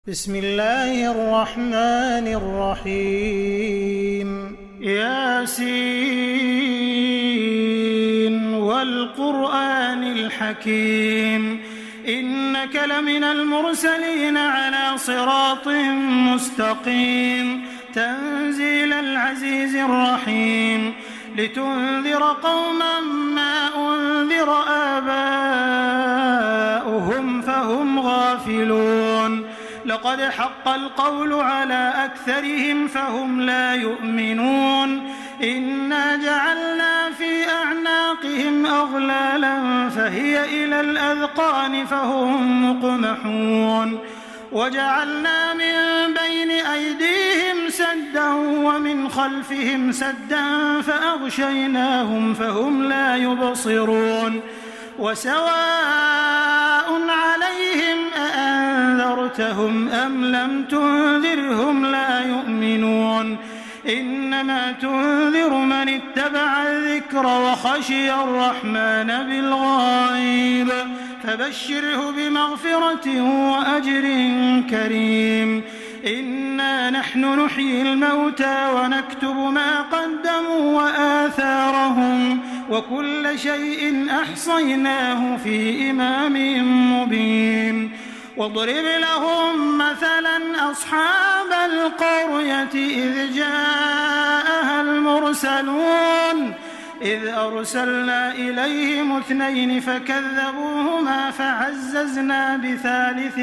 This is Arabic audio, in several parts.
بسم الله الرحمن الرحيم ياسين والقرآن الحكيم إنك لمن المرسلين على صراط مستقيم تنزيل العزيز الرحيم لتنذر قوما ما أنذر آباؤهم فهم غافلون لقد حق القول على أكثرهم فهم لا يؤمنون إنا جعلنا في أعناقهم أغلالا فهي إلى الأذقان فهم مقمحون وجعلنا من بين أيديهم سدا ومن خلفهم سدا فأغشيناهم فهم لا يبصرون وسواء عليهم أأنذرتهم أم لم تنذرهم لا يؤمنون إنما تنذر من اتبع الذكر وخشي الرحمن بالغيب فبشره بمغفرة وأجر كريم إنا نحن نحيي الموتى ونكتب ما قدموا وآثارهم وكل شيء أحصيناه في إمام مبين واضرب لهم مثلا أصحاب القرية إذ جاءها المرسلون إذ أرسلنا إليهم 2 فكذبوهما فعززنا بثالث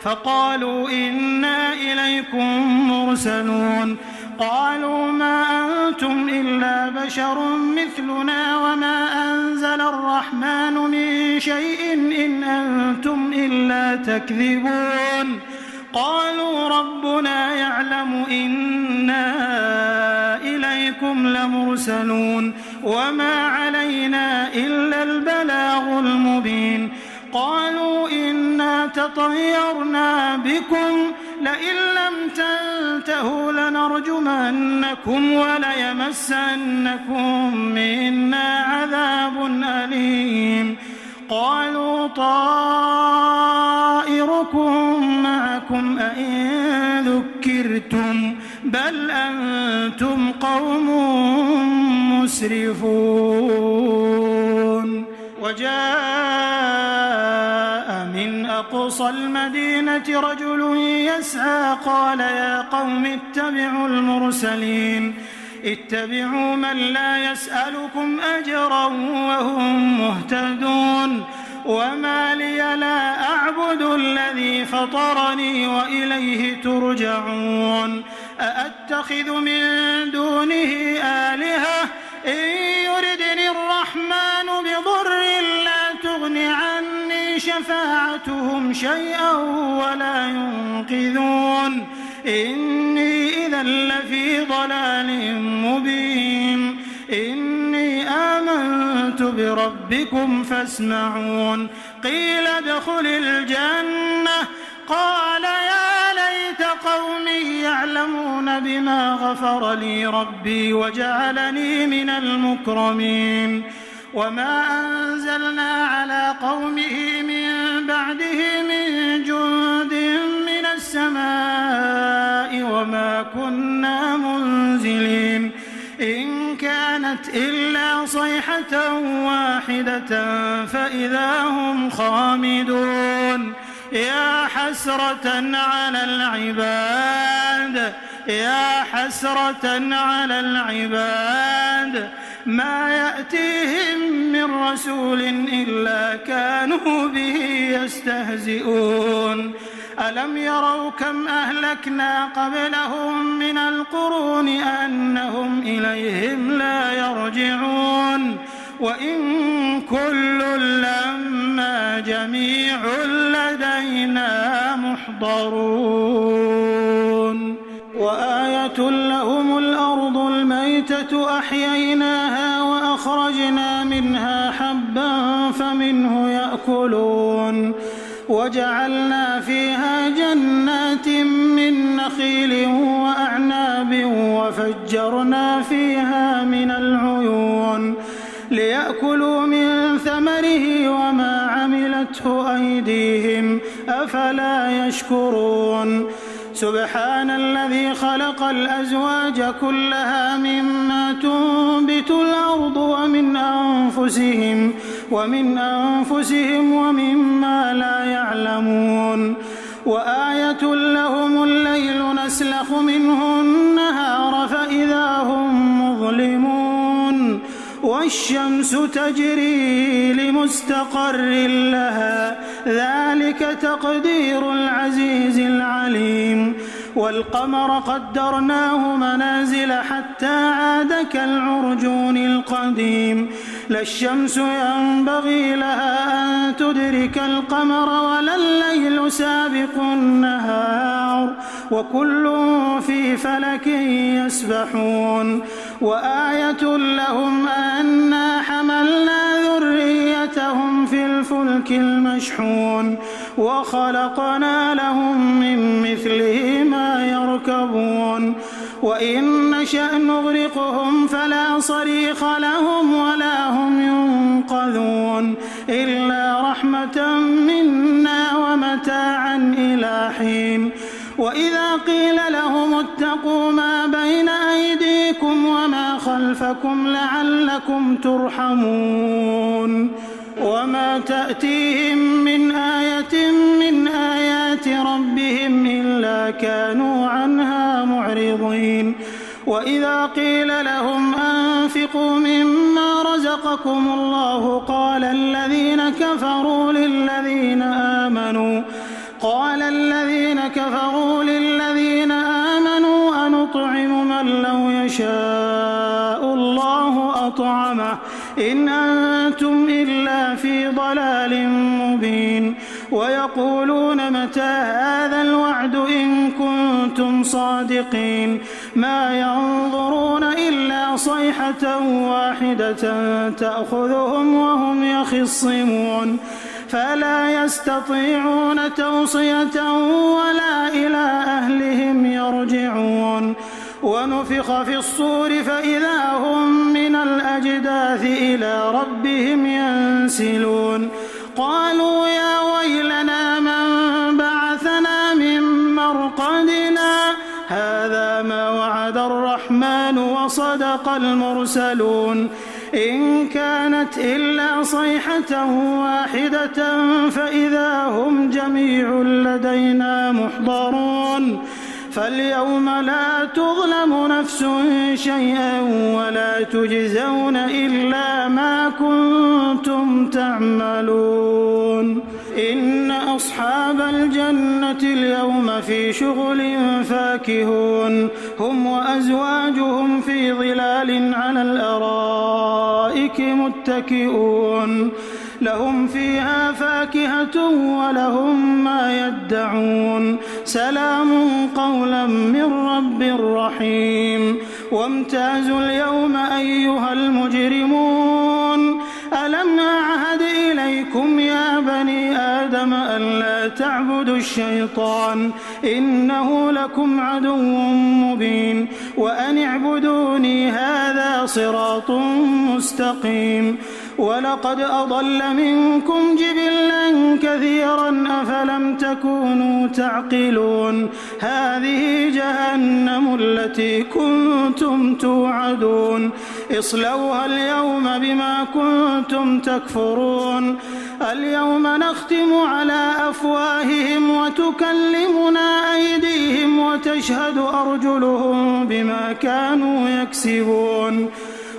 فقالوا إنا إليكم مرسلون قالوا ما أنتم إلا بشر مثلنا وما أنزل الرحمن من شيء إن أنتم إلا تكذبون قالوا ربنا يعلم إنا إليكم لمرسلون وما علينا إلا البلاغ المبين قالوا إنا تطيرنا بكم لئن لم تنتهوا لنرجمنكم وليمسنكم منا عذاب أليم قالوا طائركم معكم أئن ذكرتم بل أنتم قوم مسرفون وجاء من أقصى المدينة رجل يسعى قال يا قوم اتبعوا المرسلين اتبعوا من لا يسألكم أجرا وهم مهتدون وما لي لا أعبد الذي فطرني وإليه ترجعون أأتخذ من دونه آلهة إن يردني الرحمن بضر لا تغن عني شفاعتهم شيئا ولا ينقذون إني إذا لفي ضلال مبين إني آمنت بربكم فاسمعون قيل ادخل الجنة قال يا ليت قومي يعلمون بما غفر لي ربي وجعلني من المكرمين وما أنزلنا على قومه من بعده من جند من السماء وما كنا منزلين إن كانت إلا صيحة واحدة فإذا هم خامدون يا حسرة على العباد ما يأتيهم من رسول إلا كانوا به يستهزئون ألم يروا كم أهلكنا قبلهم من القرون أنهم إليهم لا يرجعون وإن كل لما جميع لدينا محضرون وآية لهم الأرض الميتة أحييناها وأخرجنا منها حبا فمنه يأكلون وجعلنا فيها جنات من نخيل وأعناب وفجرنا فيها من العيون ليأكلوا من ثمره وما عملته أيديهم أفلا أفلا يشكرون سبحان الذي خلق الأزواج كلها مما تنبت الأرض ومن أنفسهم ومما لا يعلمون وآية لهم الليل نسلخ منه النهار فإذا هم مظلمون والشمس تجري لمستقر لها ذلك تقدير العزيز العليم والقمر قدرناه منازل حتى عاد كالعرجون القديم لا الشمس ينبغي لها أن تدرك القمر ولا الليل سابق النهار وكل في فلك يسبحون وآية لهم أنا حملنا ذريتهم في الفلك المشحون وخلقنا لهم من مثله ما يركبون وإن نشأ نغرقهم فلا صريخ لهم ولا هم ينقذون إلا رحمة منا ومتاعا إلى حين وإذا قيل لهم اتقوا ما بين أيديكم وما خلفكم لعلكم ترحمون وما تأتيهم من آية من آيات ربهم إلا كانوا عنها معرضين وإذا قيل لهم أنفقوا مما رزقكم الله قال الذين كفروا للذين آمنوا أنطعم من لو يشاء الله أطعمه إن أنتم إلا في ضلال مبين ويقولون متى هذا الوعد إن كنتم صادقين ما ينظرون إلا صيحة واحدة تأخذهم وهم يخصمون فلا يستطيعون توصية ولا إلى أهلهم يرجعون ونفخ في الصور فإذا هم من الأجداث إلى ربهم ينسلون قالوا يا ويلنا من بعثنا من مرقدنا هذا ما وعد الرحمن وصدق المرسلون إن كانت إلا صيحة واحدة فإذا هم جميع لدينا محضرون فاليوم لا تظلم نفس شيئا ولا تجزون إلا ما كنتم تعملون إن أصحاب الجنة اليوم في شغل فاكهون هم وأزواجهم في ظلال على الأرائك متكئون لهم فيها فاكهة ولهم ما يدعون سلام قولا من رب رحيم وامتازوا اليوم أيها المجرمون ألم أعهد إليكم يا بني آدم ألا تعبدوا الشيطان إنه لكم عدو مبين وأن اعبدوني هذا صراط مستقيم ولقد أضل منكم جبلا كثيرا أفلم تكونوا تعقلون هذه جهنم التي كنتم توعدون اصلوها اليوم بما كنتم تكفرون اليوم نختم على أفواههم وتكلمنا أيديهم وتشهد أرجلهم بما كانوا يكسبون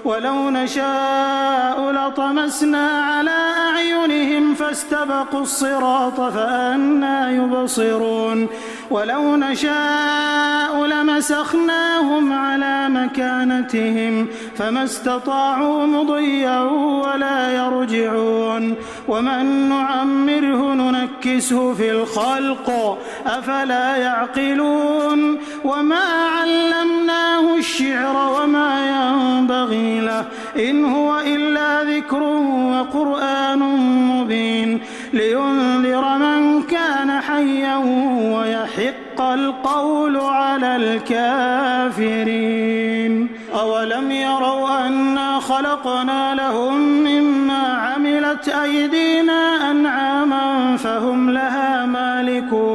ولو نشاء لطمسنا على أعينهم فاستبقوا الصراط فأنى يبصرون ولو نشاء لمسخناهم على مكانتهم فما استطاعوا مضيا ولا يرجعون ومن نعمره ننكسه في الخلق أفلا يعقلون وما علمناه الشعر وما ينبغي له إن هو إلا ذكر وقرآن مبين لينذر من كان حيا ويحق القول على الكافرين أولم يروا أنا خلقنا لهم مما عملت أيدينا أنعاما فهم لها مالكون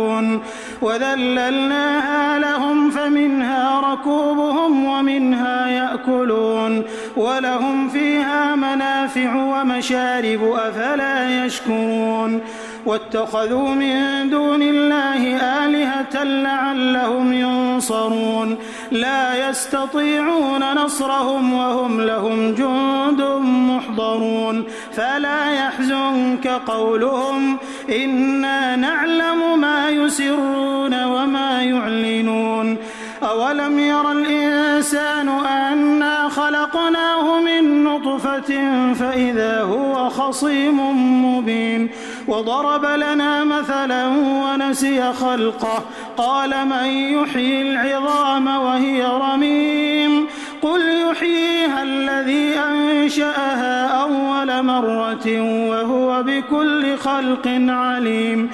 وذللناها لهم فمنها ركوبهم ومنها يأكلون ولهم فيها منافع ومشارب أفلا يشكرون واتخذوا من دون الله آلهة لعلهم ينصرون لا يستطيعون نصرهم وهم لهم جند محضرون فلا يحزنك قولهم إنا نعلم ما يسرون وما يعلنون أولم ير الإنسان أنا خلقناه من نطفة فإذا هو خصيم مبين وضرب لنا مثلا ونسي خلقه قال من يحيي العظام وهي رميم قل يحييها الذي أنشأها أول مرة وهو بكل خلق عليم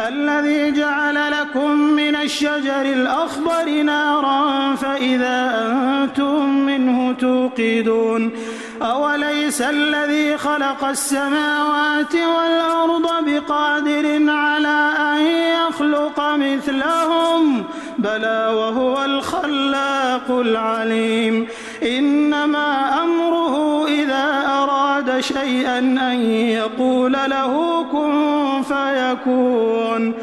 الذي جعل لكم من الشجر الأخضر نارا فإذا أنتم منه توقدون أوليس الذي خلق السماوات والأرض بقادر على أن يخلق مثلهم بلى وهو الخلاق العليم إنما أمره إذا أراد شيئا أن يقول له كن فيكون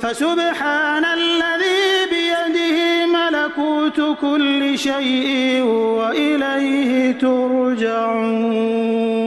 فسبحان الذي بيده ملكوت كل شيء وإليه ترجعون